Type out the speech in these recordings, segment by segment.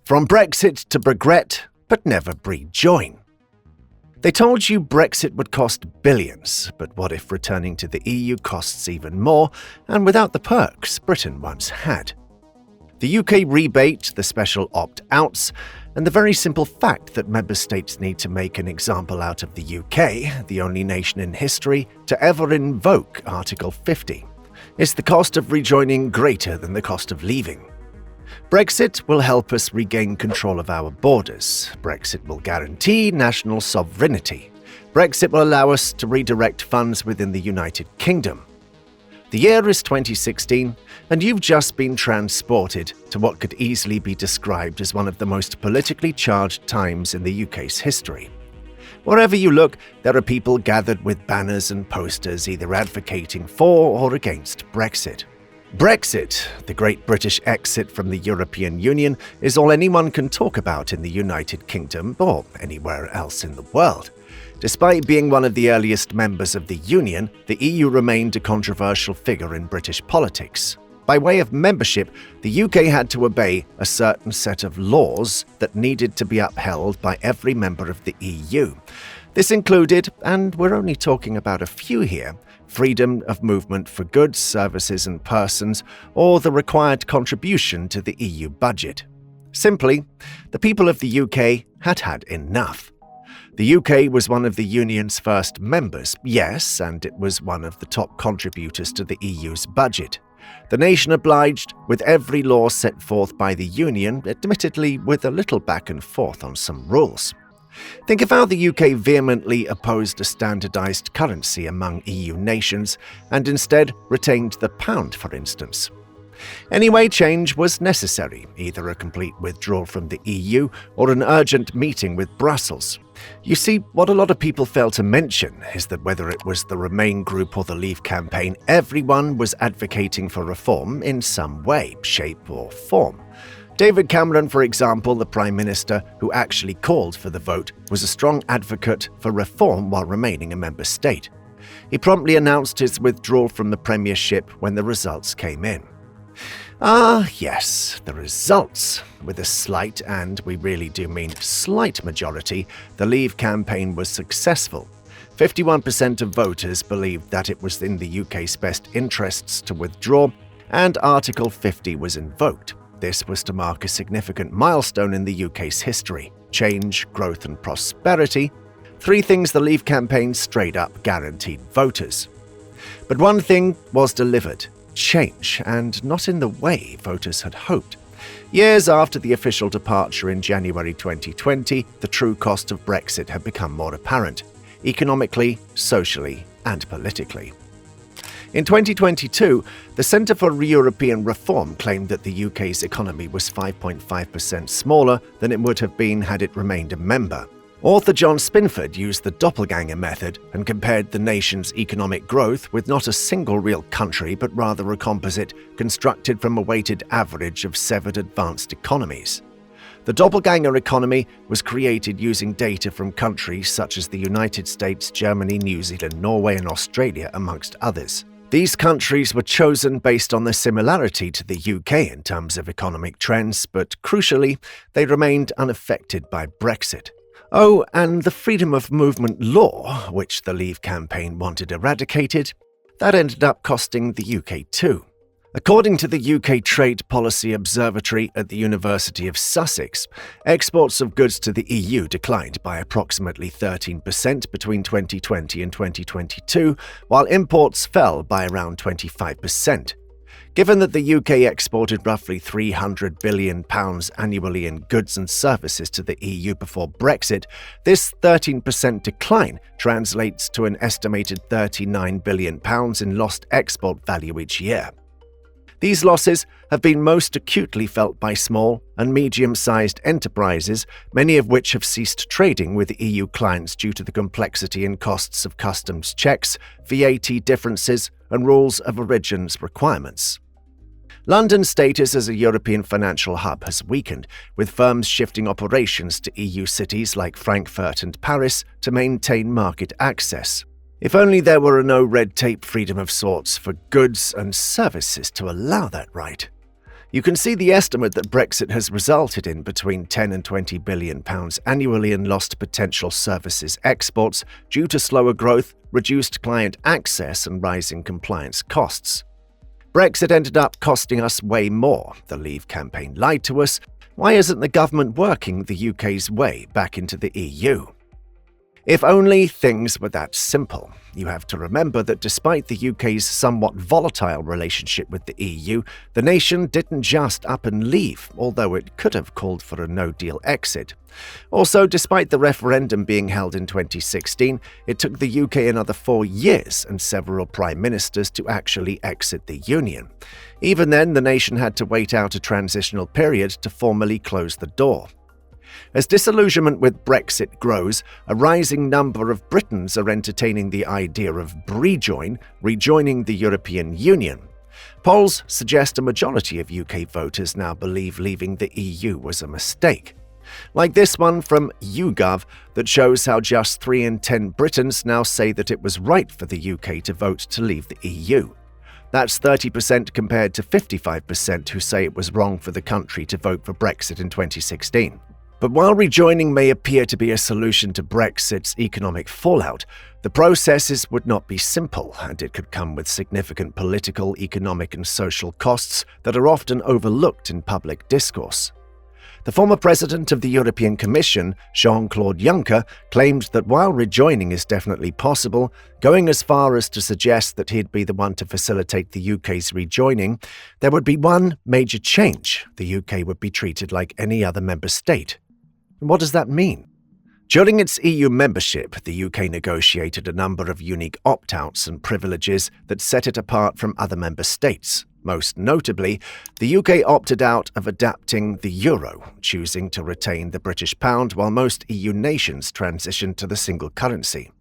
From Brexit to regret, but never Brejoin. They told you Brexit would cost billions, but what if returning to the EU costs even more, and without the perks Britain once had? The UK rebate, the special opt-outs, and the very simple fact that member states need to make an example out of the UK, the only nation in history to ever invoke Article 50. Is the cost of rejoining greater than the cost of leaving? Brexit will help us regain control of our borders. Brexit will guarantee national sovereignty. Brexit will allow us to redirect funds within the United Kingdom. The year is 2016, and you've just been transported to what could easily be described as one of the most politically charged times in the UK's history. Wherever you look, there are people gathered with banners and posters either advocating for or against Brexit. Brexit, the Great British exit from the European Union, is all anyone can talk about in the United Kingdom or anywhere else in the world. Despite being one of the earliest members of the Union, the EU remained a controversial figure in British politics. By way of membership, the UK had to obey a certain set of laws that needed to be upheld by every member of the EU. This included, and we're only talking about a few here, freedom of movement for goods, services and persons, or the required contribution to the EU budget. Simply, the people of the UK had had enough. The UK was one of the Union's first members, yes, and it was one of the top contributors to the EU's budget. The nation obliged with every law set forth by the Union, admittedly with a little back and forth on some rules. Think of how the UK vehemently opposed a standardised currency among EU nations and instead retained the pound, for instance. Anyway, change was necessary, either a complete withdrawal from the EU or an urgent meeting with Brussels. You see, what a lot of people fail to mention is that whether it was the Remain group or the Leave campaign, everyone was advocating for reform in some way, shape or form. David Cameron, for example, the Prime Minister who actually called for the vote, was a strong advocate for reform while remaining a member state. He promptly announced his withdrawal from the Premiership when the results came in. Ah, yes, the results. With a slight, and we really do mean slight majority, the Leave campaign was successful. 51% of voters believed that it was in the UK's best interests to withdraw, and Article 50 was invoked. This was to mark a significant milestone in the UK's history: change, growth and prosperity, three things the Leave campaign straight up guaranteed voters. But one thing was delivered: change, and not in the way voters had hoped. Years after the official departure in January 2020, the true cost of Brexit had become more apparent, economically, socially and politically. In 2022, the Centre for European Reform claimed that the UK's economy was 5.5% smaller than it would have been had it remained a member. Author John Spinford used the doppelganger method and compared the nation's economic growth with not a single real country but rather a composite constructed from a weighted average of severed advanced economies. The doppelganger economy was created using data from countries such as the United States, Germany, New Zealand, Norway and Australia, amongst others. These countries were chosen based on their similarity to the UK in terms of economic trends, but crucially, they remained unaffected by Brexit. Oh, and the freedom of movement law, which the Leave campaign wanted eradicated, that ended up costing the UK too. According to the UK Trade Policy Observatory at the University of Sussex, exports of goods to the EU declined by approximately 13% between 2020 and 2022, while imports fell by around 25%. Given that the UK exported roughly £300 billion annually in goods and services to the EU before Brexit, this 13% decline translates to an estimated £39 billion in lost export value each year. These losses have been most acutely felt by small and medium-sized enterprises, many of which have ceased trading with EU clients due to the complexity and costs of customs checks, VAT differences, and rules of origins requirements. London's status as a European financial hub has weakened, with firms shifting operations to EU cities like Frankfurt and Paris to maintain market access. If only there were a no-red tape freedom of sorts for goods and services to allow that right. You can see the estimate that Brexit has resulted in between 10 and 20 billion pounds annually in lost potential services exports due to slower growth, reduced client access and rising compliance costs. Brexit ended up costing us way more. The Leave campaign lied to us. Why isn't the government working the UK's way back into the EU? If only things were that simple. You have to remember that despite the UK's somewhat volatile relationship with the EU, the nation didn't just up and leave, although it could have called for a no-deal exit. Also, despite the referendum being held in 2016, it took the UK another 4 years and several prime ministers to actually exit the Union. Even then, the nation had to wait out a transitional period to formally close the door. As disillusionment with Brexit grows, a rising number of Britons are entertaining the idea of Brejoin, rejoining the European Union. Polls suggest a majority of UK voters now believe leaving the EU was a mistake. Like this one from YouGov that shows how just 3 in 10 Britons now say that it was right for the UK to vote to leave the EU. That's 30% compared to 55% who say it was wrong for the country to vote for Brexit in 2016. But while rejoining may appear to be a solution to Brexit's economic fallout, the processes would not be simple, and it could come with significant political, economic and social costs that are often overlooked in public discourse. The former president of the European Commission, Jean-Claude Juncker, claimed that while rejoining is definitely possible, going as far as to suggest that he'd be the one to facilitate the UK's rejoining, there would be one major change: the UK would be treated like any other member state. And what does that mean? During its EU membership, the UK negotiated a number of unique opt-outs and privileges that set it apart from other member states. Most notably, the UK opted out of adapting the euro, choosing to retain the British pound while most EU nations transitioned to the single currency.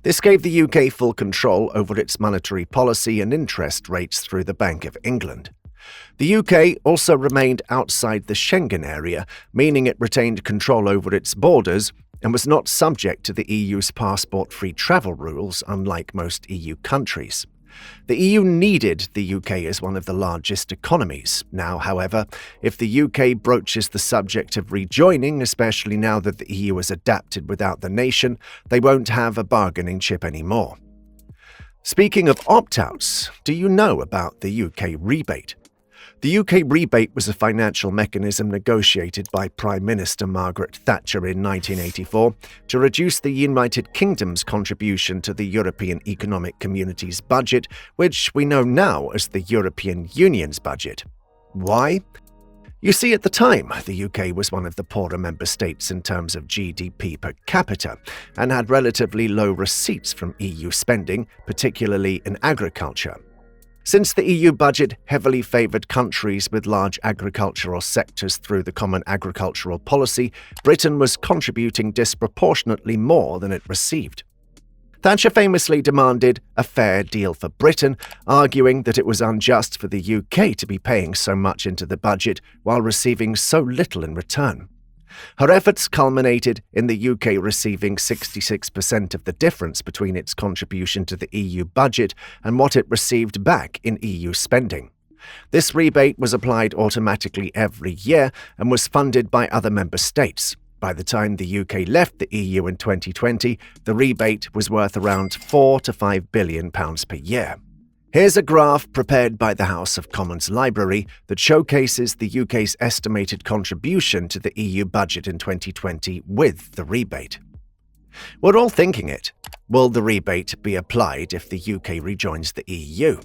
This gave the UK full control over its monetary policy and interest rates through the Bank of England. The UK also remained outside the Schengen area, meaning it retained control over its borders and was not subject to the EU's passport-free travel rules, unlike most EU countries. The EU needed the UK as one of the largest economies. Now, however, if the UK broaches the subject of rejoining, especially now that the EU has adapted without the nation, they won't have a bargaining chip anymore. Speaking of opt-outs, do you know about the UK rebate? The UK rebate was a financial mechanism negotiated by Prime Minister Margaret Thatcher in 1984 to reduce the United Kingdom's contribution to the European Economic Community's budget, which we know now as the European Union's budget. Why? You see, at the time, the UK was one of the poorer member states in terms of GDP per capita and had relatively low receipts from EU spending, particularly in agriculture. Since the EU budget heavily favoured countries with large agricultural sectors through the Common Agricultural Policy, Britain was contributing disproportionately more than it received. Thatcher famously demanded a fair deal for Britain, arguing that it was unjust for the UK to be paying so much into the budget while receiving so little in return. Her efforts culminated in the UK receiving 66% of the difference between its contribution to the EU budget and what it received back in EU spending. This rebate was applied automatically every year and was funded by other member states. By the time the UK left the EU in 2020, the rebate was worth around £4 to £5 billion per year. Here's a graph prepared by the House of Commons Library that showcases the UK's estimated contribution to the EU budget in 2020 with the rebate. We're all thinking it. Will the rebate be applied if the UK rejoins the EU?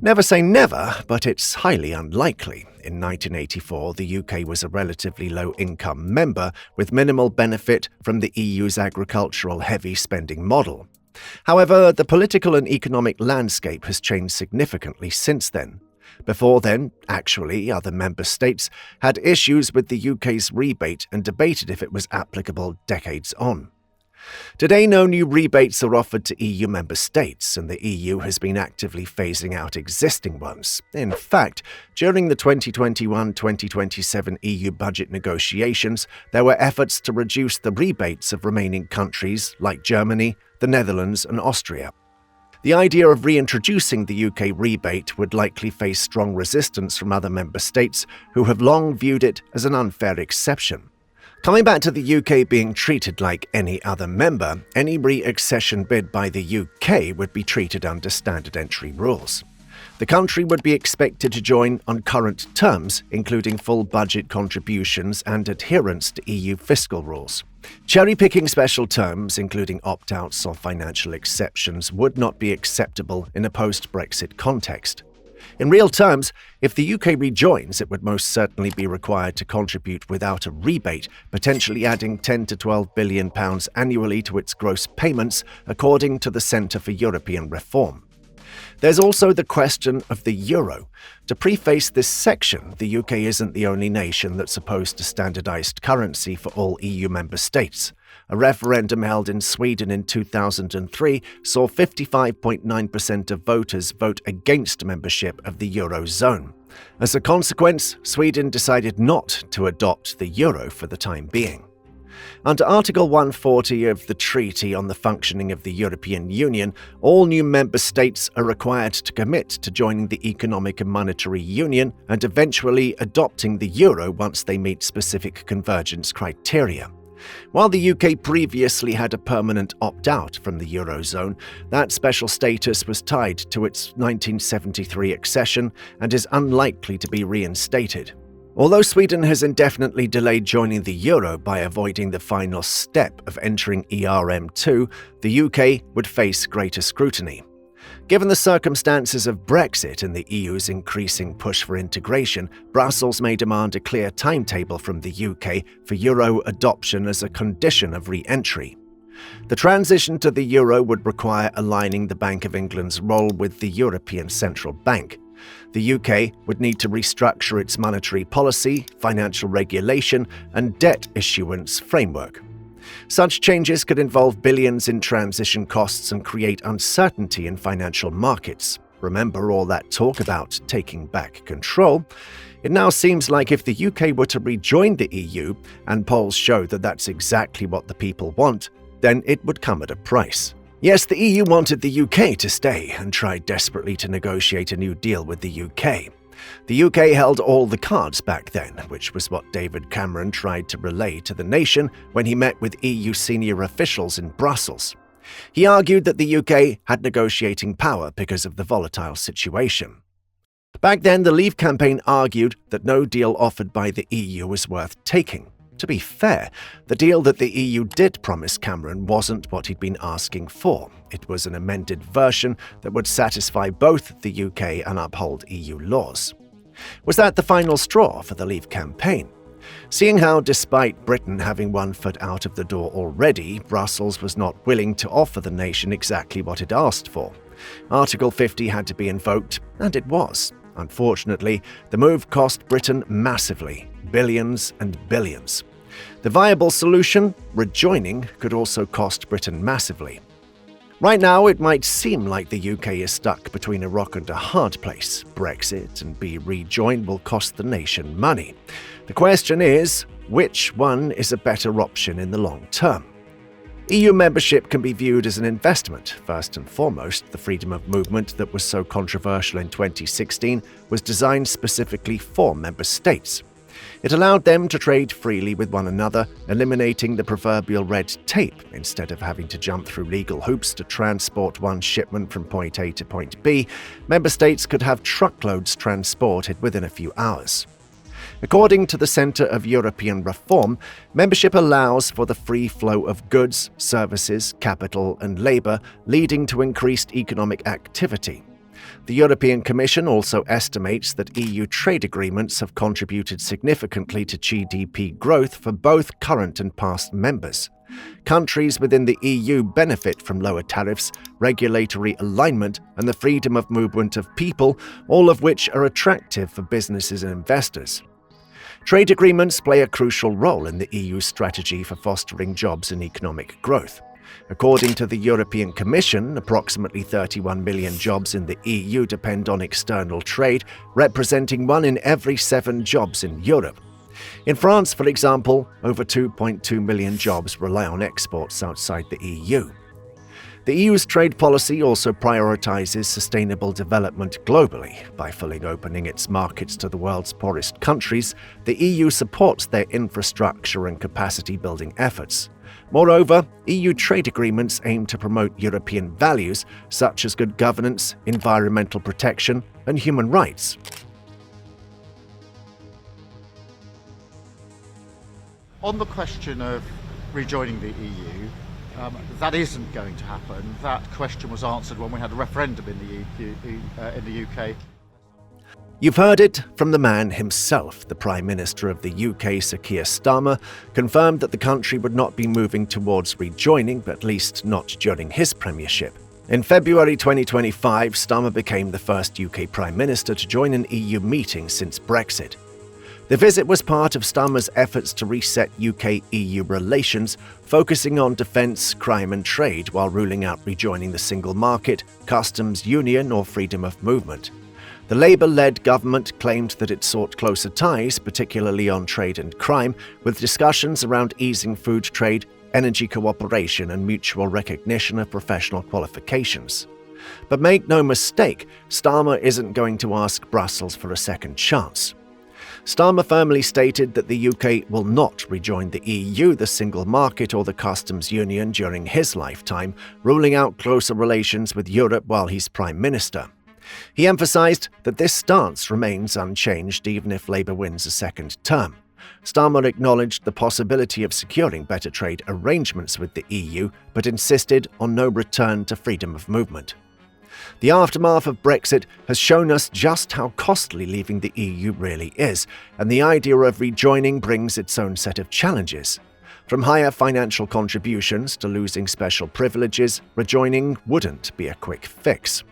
Never say never, but it's highly unlikely. In 1984, the UK was a relatively low-income member with minimal benefit from the EU's agricultural heavy spending model. However, the political and economic landscape has changed significantly since then. Before then, actually, other member states had issues with the UK's rebate and debated if it was applicable decades on. Today, no new rebates are offered to EU member states, and the EU has been actively phasing out existing ones. In fact, during the 2021-2027 EU budget negotiations, there were efforts to reduce the rebates of remaining countries like Germany, the Netherlands and Austria. The idea of reintroducing the UK rebate would likely face strong resistance from other member states who have long viewed it as an unfair exception. Coming back to the UK being treated like any other member, any re-accession bid by the UK would be treated under standard entry rules. The country would be expected to join on current terms, including full budget contributions and adherence to EU fiscal rules. Cherry-picking special terms, including opt-outs or financial exceptions, would not be acceptable in a post-Brexit context. In real terms, if the UK rejoins, it would most certainly be required to contribute without a rebate, potentially adding £10 to £12 billion annually to its gross payments, according to the Centre for European Reform. There's also the question of the euro. To preface this section, the UK isn't the only nation that's opposed to standardised currency for all EU member states. A referendum held in Sweden in 2003 saw 55.9% of voters vote against membership of the Eurozone. As a consequence, Sweden decided not to adopt the euro for the time being. Under Article 140 of the Treaty on the Functioning of the European Union, all new member states are required to commit to joining the Economic and Monetary Union and eventually adopting the euro once they meet specific convergence criteria. While the UK previously had a permanent opt-out from the Eurozone, that special status was tied to its 1973 accession and is unlikely to be reinstated. Although Sweden has indefinitely delayed joining the euro by avoiding the final step of entering ERM2, the UK would face greater scrutiny. Given the circumstances of Brexit and the EU's increasing push for integration, Brussels may demand a clear timetable from the UK for euro adoption as a condition of re-entry. The transition to the euro would require aligning the Bank of England's role with the European Central Bank. The UK would need to restructure its monetary policy, financial regulation, and debt issuance framework. Such changes could involve billions in transition costs and create uncertainty in financial markets. Remember all that talk about taking back control? It now seems like if the UK were to rejoin the EU, and polls show that that's exactly what the people want, then it would come at a price. Yes, the EU wanted the UK to stay and tried desperately to negotiate a new deal with the UK. The UK held all the cards back then, which was what David Cameron tried to relay to the nation when he met with EU senior officials in Brussels. He argued that the UK had negotiating power because of the volatile situation. Back then, the Leave campaign argued that no deal offered by the EU was worth taking. To be fair, the deal that the EU did promise Cameron wasn't what he'd been asking for. It was an amended version that would satisfy both the UK and uphold EU laws. Was that the final straw for the Leave campaign? Seeing how, despite Britain having one foot out of the door already, Brussels was not willing to offer the nation exactly what it asked for. Article 50 had to be invoked, and it was. Unfortunately, the move cost Britain massively, billions and billions. The viable solution, rejoining, could also cost Britain massively. Right now, it might seem like the UK is stuck between a rock and a hard place. Brexit and rejoin will cost the nation money. The question is, which one is a better option in the long term? EU membership can be viewed as an investment. First and foremost, the freedom of movement that was so controversial in 2016 was designed specifically for member states. It allowed them to trade freely with one another, eliminating the proverbial red tape. Instead of having to jump through legal hoops to transport one shipment from point A to point B, member states could have truckloads transported within a few hours. According to the Centre of European Reform, membership allows for the free flow of goods, services, capital, and labour, leading to increased economic activity. The European Commission also estimates that EU trade agreements have contributed significantly to GDP growth for both current and past members. Countries within the EU benefit from lower tariffs, regulatory alignment, and the freedom of movement of people, all of which are attractive for businesses and investors. Trade agreements play a crucial role in the EU's strategy for fostering jobs and economic growth. According to the European Commission, approximately 31 million jobs in the EU depend on external trade, representing 1 in every 7 jobs in Europe. In France, for example, over 2.2 million jobs rely on exports outside the EU. The EU's trade policy also prioritises sustainable development globally. By fully opening its markets to the world's poorest countries, the EU supports their infrastructure and capacity-building efforts. Moreover, EU trade agreements aim to promote European values such as good governance, environmental protection, and human rights. On the question of rejoining the EU, that isn't going to happen. That question was answered when we had a referendum in the UK. You've heard it from the man himself. The Prime Minister of the UK, Sir Keir Starmer, confirmed that the country would not be moving towards rejoining, at least not during his premiership. In February 2025, Starmer became the first UK Prime Minister to join an EU meeting since Brexit. The visit was part of Starmer's efforts to reset UK-EU relations, focusing on defence, crime and trade while ruling out rejoining the single market, customs union or freedom of movement. The Labour-led government claimed that it sought closer ties, particularly on trade and crime, with discussions around easing food trade, energy cooperation and mutual recognition of professional qualifications. But make no mistake, Starmer isn't going to ask Brussels for a second chance. Starmer firmly stated that the UK will not rejoin the EU, the single market or the customs union during his lifetime, ruling out closer relations with Europe while he's Prime Minister. He emphasised that this stance remains unchanged even if Labour wins a second term. Starmer acknowledged the possibility of securing better trade arrangements with the EU, but insisted on no return to freedom of movement. The aftermath of Brexit has shown us just how costly leaving the EU really is, and the idea of rejoining brings its own set of challenges. From higher financial contributions to losing special privileges, rejoining wouldn't be a quick fix.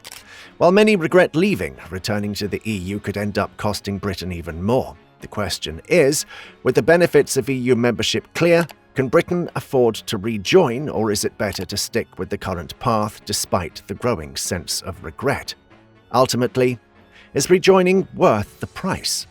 While many regret leaving, returning to the EU could end up costing Britain even more. The question is, with the benefits of EU membership clear, can Britain afford to rejoin, or is it better to stick with the current path despite the growing sense of regret? Ultimately, is rejoining worth the price?